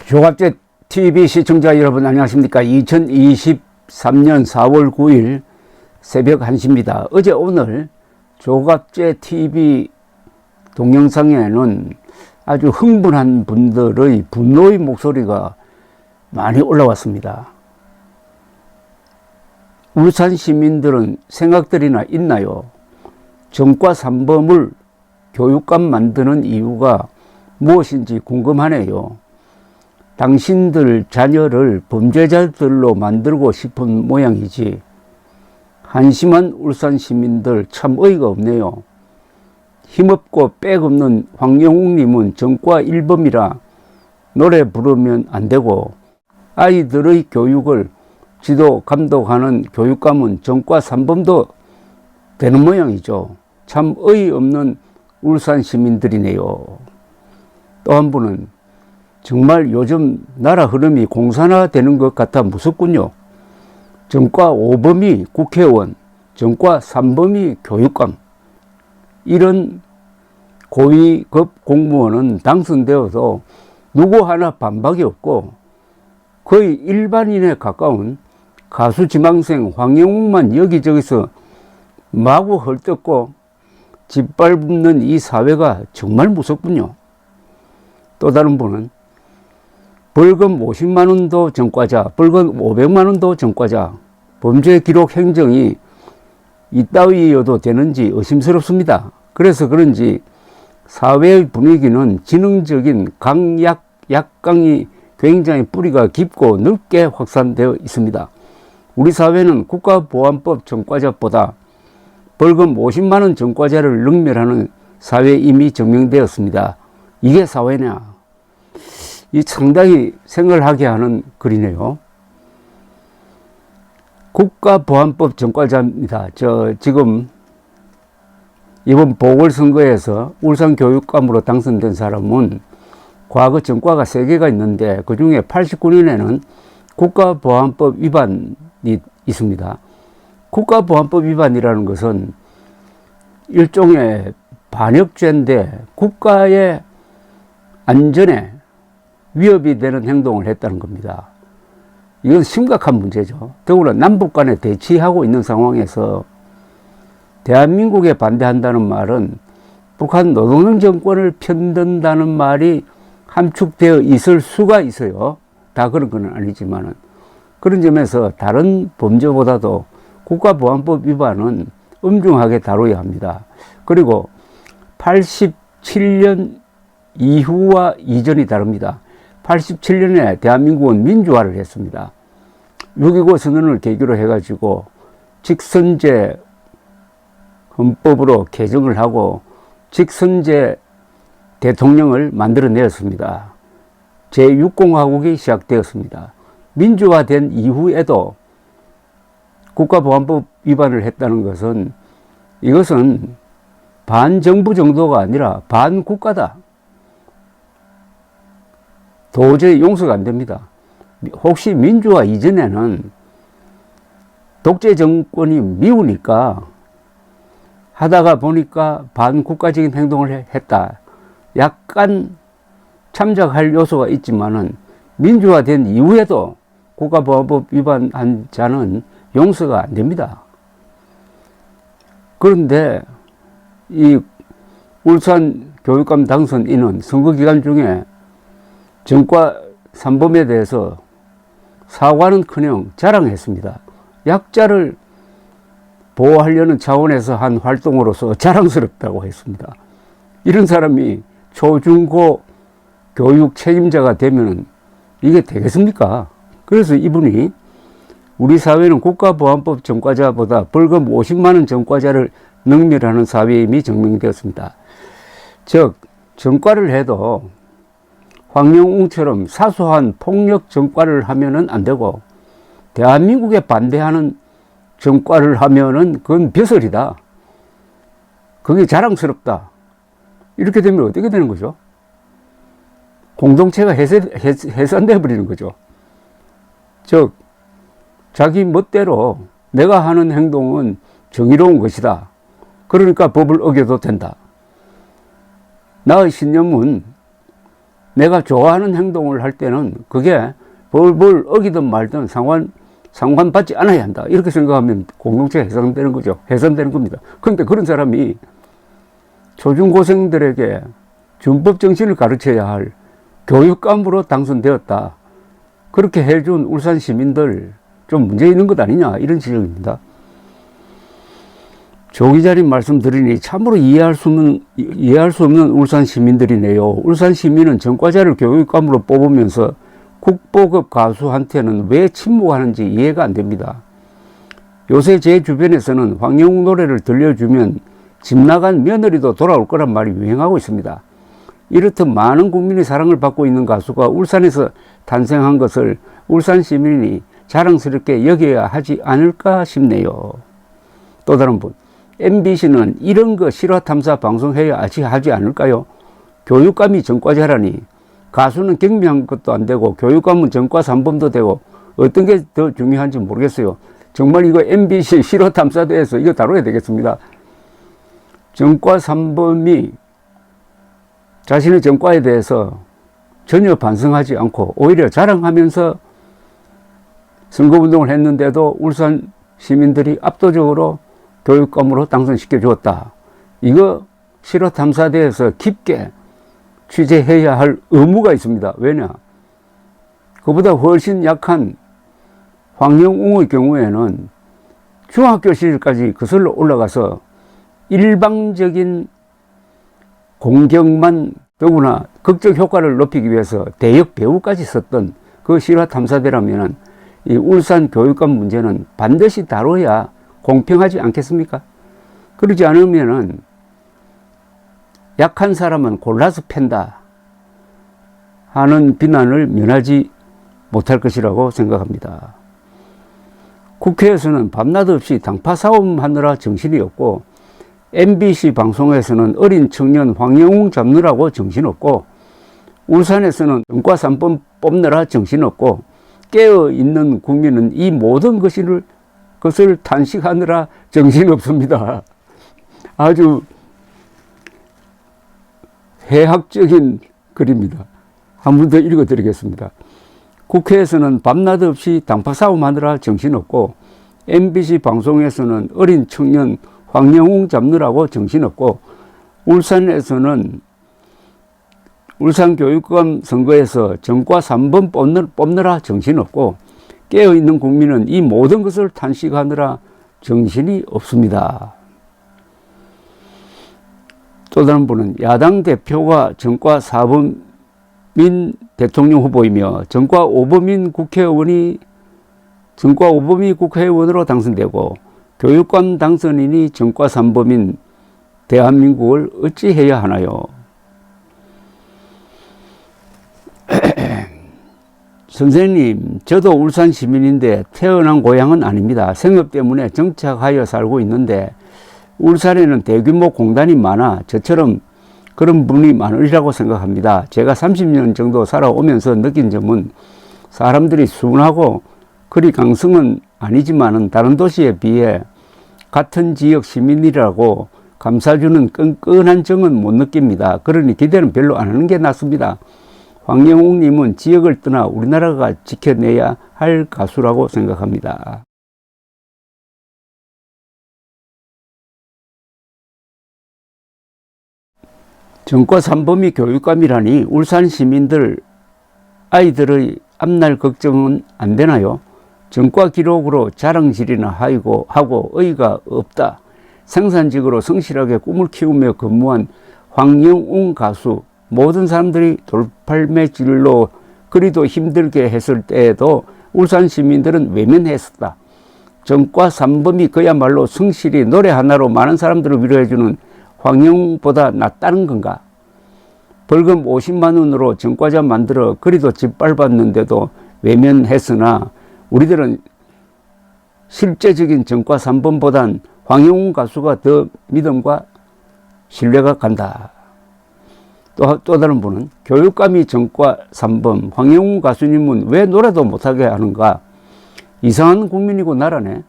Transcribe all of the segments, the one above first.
조갑제 TV 시청자 여러분 안녕하십니까. 2023년 4월 9일 새벽 1시입니다. 어제 오늘 조갑제 TV 동영상에는 아주 흥분한 분들의 분노의 목소리가 많이 올라왔습니다. 울산 시민들은 생각들이나 있나요? 전과 3범을 교육감 만드는 이유가 무엇인지 궁금하네요. 당신들 자녀를 범죄자들로 만들고 싶은 모양이지. 한심한 울산 시민들 참 어이가 없네요. 힘없고 빽없는 황영욱님은 전과 1범이라 노래 부르면 안 되고, 아이들의 교육을 지도 감독하는 교육감은 전과 3범도 되는 모양이죠. 참 어이없는 울산 시민들이네요. 또 한 분은 정말 요즘 나라 흐름이 공산화되는 것 같아 무섭군요. 전과 5범이 국회의원, 전과 3범이 교육감. 이런 고위급 공무원은 당선되어도 누구 하나 반박이 없고 거의 일반인에 가까운 가수 지망생 황영욱만 여기저기서 마구 헐뜯고 짓밟는 이 사회가 정말 무섭군요. 또 다른 분은 벌금 50만 원도 전과자, 벌금 500만 원도 전과자, 범죄 기록 행정이 이따위여도 되는지 의심스럽습니다. 그래서 그런지 사회의 분위기는 지능적인 약강이 굉장히 뿌리가 깊고 넓게 확산되어 있습니다. 우리 사회는 국가보안법 전과자보다 벌금 50만 원 전과자를 능멸하는 사회에 이미 증명되었습니다. 이게 사회냐? 이 상당히 생각을 하게 하는 글이네요. 국가보안법 전과자입니다. 지금 이번 보궐선거에서 울산교육감으로 당선된 사람은 과거 전과가 3개가 있는데 그 중에 89년에는 국가보안법 위반이 있습니다. 국가보안법 위반이라는 것은 일종의 반역죄인데 국가의 안전에 위협이 되는 행동을 했다는 겁니다. 이건 심각한 문제죠. 더구나 남북 간에 대치하고 있는 상황에서 대한민국에 반대한다는 말은 북한 노동당 정권을 편든다는 말이 함축되어 있을 수가 있어요. 다 그런 건 아니지만은. 그런 점에서 다른 범죄보다도 국가보안법 위반은 엄중하게 다뤄야 합니다. 그리고 87년 이후와 이전이 다릅니다. 87년에 대한민국은 민주화를 했습니다. 6.25 선언을 계기로 해가지고 직선제 헌법으로 개정을 하고 직선제 대통령을 만들어내었습니다. 제6공화국이 시작되었습니다. 민주화된 이후에도 국가보안법 위반을 했다는 것은 이것은 반정부 정도가 아니라 반국가다. 도저히 용서가 안 됩니다. 혹시 민주화 이전에는 독재 정권이 미우니까 하다가 보니까 반국가적인 행동을 했다. 약간 참작할 요소가 있지만은 민주화된 이후에도 국가보안법 위반한 자는 용서가 안 됩니다. 그런데 이 울산 교육감 당선인은 선거 기간 중에 전과 3범에 대해서 사과는커녕 자랑했습니다. 약자를 보호하려는 차원에서 한 활동으로서 자랑스럽다고 했습니다. 이런 사람이 초중고 교육 책임자가 되면 이게 되겠습니까? 그래서 이분이 우리 사회는 국가보안법 전과자보다 벌금 50만 원 전과자를 능멸하는 사회에 이미 증명되었습니다. 즉 전과를 해도 황영욱처럼 사소한 폭력 전과를 하면은 안 되고 대한민국에 반대하는 전과를 하면은 그건 벼슬이다. 그게 자랑스럽다. 이렇게 되면 어떻게 되는 거죠? 공동체가 해산돼 버리는 거죠. 즉 자기 멋대로 내가 하는 행동은 정의로운 것이다. 그러니까 법을 어겨도 된다. 나의 신념은 내가 좋아하는 행동을 할 때는 그게 벌벌 어기든 말든 상관받지 않아야 한다. 이렇게 생각하면 공동체가 해산되는 거죠. 해산되는 겁니다. 그런데 그런 사람이 초중고생들에게 준법 정신을 가르쳐야 할 교육감으로 당선되었다. 그렇게 해준 울산 시민들 좀 문제 있는 것 아니냐, 이런 지적입니다. 조 기자님 말씀드리니 참으로 이해할 수 없는 울산 시민들이네요. 울산 시민은 전과자를 교육감으로 뽑으면서 국보급 가수한테는 왜 침묵하는지 이해가 안 됩니다. 요새 제 주변에서는 황영웅 노래를 들려주면 집 나간 며느리도 돌아올 거란 말이 유행하고 있습니다. 이렇듯 많은 국민의 사랑을 받고 있는 가수가 울산에서 탄생한 것을 울산 시민이 자랑스럽게 여겨야 하지 않을까 싶네요. 또 다른 분, MBC는 이런 거 실화탐사 방송해야 하지 않을까요? 교육감이 전과자라니 가수는 경미한 것도 안 되고 교육감은 전과 3범도 되고 어떤 게 더 중요한지 모르겠어요. 정말 이거 MBC 실화탐사대에서 이거 다뤄야 되겠습니다. 전과 3범이 자신의 전과에 대해서 전혀 반성하지 않고 오히려 자랑하면서 선거운동을 했는데도 울산 시민들이 압도적으로 교육감으로 당선시켜 주었다. 이거 실화탐사대에서 깊게 취재해야 할 의무가 있습니다. 왜냐? 그보다 훨씬 약한 황영웅의 경우에는 중학교 시절까지 거슬러 올라가서 일방적인 공격만, 더구나 극적 효과를 높이기 위해서 대역 배우까지 썼던 그 실화탐사대라면 이 울산 교육감 문제는 반드시 다뤄야 공평하지 않겠습니까? 그러지 않으면은 약한 사람은 골라서 팬다 하는 비난을 면하지 못할 것이라고 생각합니다. 국회에서는 밤낮 없이 당파 싸움하느라 정신이 없고 MBC 방송에서는 어린 청년 황영웅 잡느라고 정신없고 울산에서는 전과 3번 뽑느라 정신없고 깨어있는 국민은 이 모든 것을 탄식하느라 정신없습니다. 아주 해학적인 글입니다. 한 번 더 읽어드리겠습니다. 국회에서는 밤낮 없이 당파 싸움하느라 정신없고 MBC 방송에서는 어린 청년 황영웅 잡느라고 정신없고 울산에서는 울산교육감 선거에서 전과 3번 뽑느라 정신없고 깨어있는 국민은 이 모든 것을 탄식하느라 정신이 없습니다. 또 다른 분은 야당 대표가 전과 4범인 대통령 후보이며 전과 5범이 국회의원으로 당선되고 교육감 당선인이 전과 3범인 대한민국을 어찌해야 하나요? 선생님, 저도 울산 시민인데 태어난 고향은 아닙니다. 생업 때문에 정착하여 살고 있는데 울산에는 대규모 공단이 많아 저처럼 그런 분이 많으리라고 생각합니다. 제가 30년 정도 살아오면서 느낀 점은 사람들이 순하고 그리 강성은 아니지만은 다른 도시에 비해 같은 지역 시민이라고 감싸주는 끈끈한 정은 못 느낍니다. 그러니 기대는 별로 안 하는 게 낫습니다. 황영웅님은 지역을 떠나 우리나라가 지켜내야 할 가수라고 생각합니다. 전과 3범이 교육감이라니 울산 시민들 아이들의 앞날 걱정은 안 되나요? 전과 기록으로 자랑질이나 하고 의의가 없다. 생산직으로 성실하게 꿈을 키우며 근무한 황영웅 가수, 모든 사람들이 돌팔매질로 그리도 힘들게 했을 때에도 울산 시민들은 외면했었다. 전과 3범이 그야말로 성실히 노래 하나로 많은 사람들을 위로해주는 황영웅보다 낫다는 건가? 벌금 50만 원으로 전과자 만들어 그리도 짓밟았는데도 외면했으나 우리들은 실제적인 전과 3범보단 황영웅 가수가 더 믿음과 신뢰가 간다. 또 다른 분은 교육감이 전과 3범, 황영웅 가수님은 왜 노래도 못하게 하는가? 이상한 국민이고 나라네.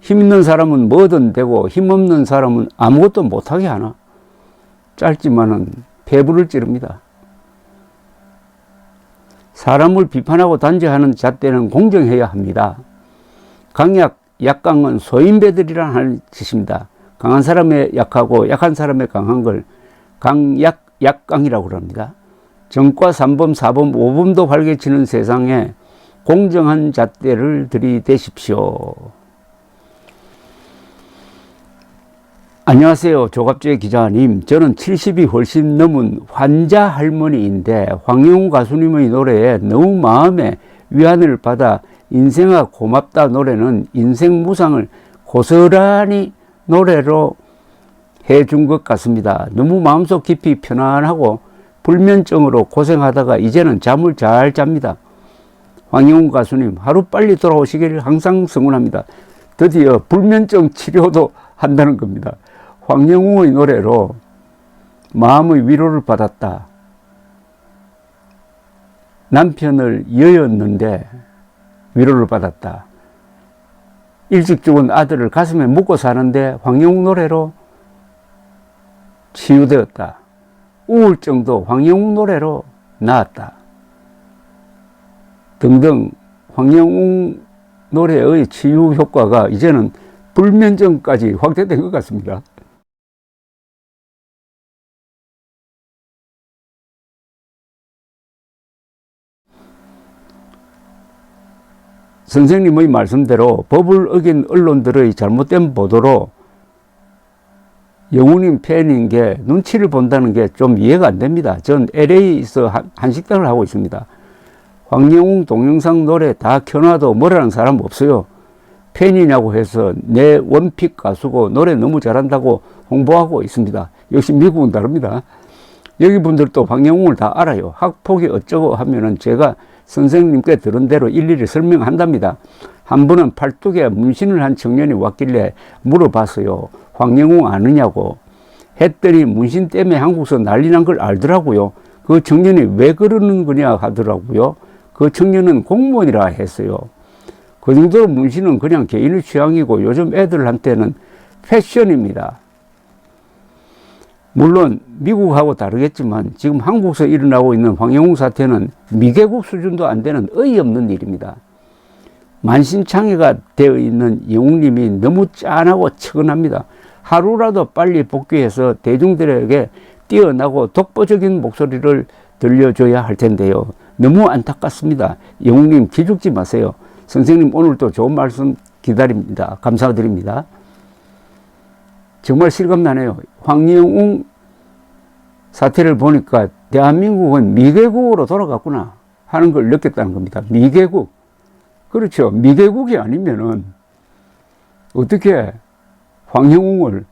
힘 있는 사람은 뭐든 되고 힘없는 사람은 아무것도 못하게 하나? 짧지만은 폐부를 찌릅니다. 사람을 비판하고 단죄하는 잣대는 공정해야 합니다. 강약, 약강은 소인배들이란 하는 짓입니다. 강한 사람의 약하고 약한 사람의 강한 걸 강약, 약강이라고 합니다. 정과 3범, 4범, 5범도 활개치는 세상에 공정한 잣대를 들이대십시오. 안녕하세요. 조갑재 기자님. 저는 70이 훨씬 넘은 환자 할머니인데 황영우 가수님의 노래에 너무 마음에 위안을 받아 인생아 고맙다 노래는 인생 무상을 고스란히 노래로 해준 것 같습니다. 너무 마음속 깊이 편안하고 불면증으로 고생하다가 이제는 잠을 잘 잡니다. 황영우 가수님 하루빨리 돌아오시기를 항상 성원합니다. 드디어 불면증 치료도 한다는 겁니다. 황영우의 노래로 마음의 위로를 받았다. 남편을 이어였는데 위로를 받았다. 일찍 죽은 아들을 가슴에 묻고 사는데 황영우 노래로 치유되었다. 우울증도 황영우 노래로 나았다. 등등 황영우 노래의 치유 효과가 이제는 불면증까지 확대된 것 같습니다. 선생님의 말씀대로 법을 어긴 언론들의 잘못된 보도로 영우님 팬인 게 눈치를 본다는 게 좀 이해가 안 됩니다. 전 LA에서 한식당을 하고 있습니다. 황영우 동영상 노래 다 켜놔도 뭐라는 사람 없어요. 팬이냐고 해서 내 원픽 가수고 노래 너무 잘한다고 홍보하고 있습니다. 역시 미국은 다릅니다. 여기 분들도 황영우를 다 알아요. 학폭이 어쩌고 하면은 제가 선생님께 들은 대로 일일이 설명한답니다. 한 번은 팔뚝에 문신을 한 청년이 왔길래 물어봤어요. 황영우 아느냐고. 했더니 문신 때문에 한국에서 난리 난 걸 알더라고요. 그 청년이 왜 그러는 거냐 하더라고요. 그 청년은 공무원이라 했어요. 그 정도로 문신은 그냥 개인의 취향이고 요즘 애들한테는 패션입니다. 물론 미국하고 다르겠지만 지금 한국에서 일어나고 있는 황영우 사태는 미개국 수준도 안 되는 어이없는 일입니다. 만신창이가 되어 있는 영웅님이 너무 짠하고 측은합니다. 하루라도 빨리 복귀해서 대중들에게 뛰어나고 독보적인 목소리를 들려줘야 할 텐데요. 너무 안타깝습니다. 영웅님 기죽지 마세요. 선생님 오늘도 좋은 말씀 기다립니다. 감사드립니다. 정말 실감나네요. 황영우 사태를 보니까 대한민국은 미개국으로 돌아갔구나 하는 걸 느꼈다는 겁니다. 미개국. 그렇죠. 미개국이 아니면은 어떻게 황영우를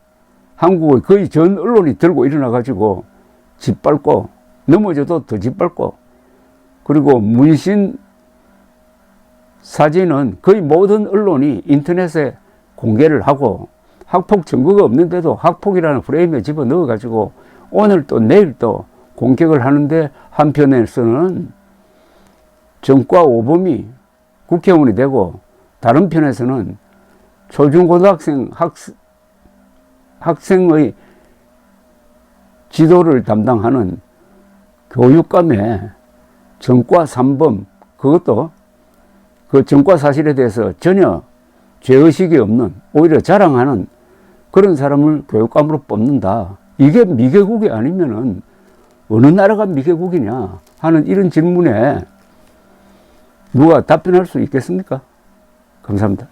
한국의 거의 전 언론이 들고 일어나가지고 짓밟고 넘어져도 더 짓밟고 그리고 문신 사진은 거의 모든 언론이 인터넷에 공개를 하고 학폭 증거가 없는데도 학폭이라는 프레임에 집어넣어가지고 오늘 또 내일 또 공격을 하는데 한편에서는 정과 5범이 국회의원이 되고 다른 편에서는 초중고등학생 학생의 지도를 담당하는 교육감의 정과 3범 그것도 그 정과 사실에 대해서 전혀 죄의식이 없는 오히려 자랑하는 그런 사람을 교육감으로 뽑는다. 이게 미개국이 아니면은 어느 나라가 미개국이냐 하는 이런 질문에 누가 답변할 수 있겠습니까? 감사합니다.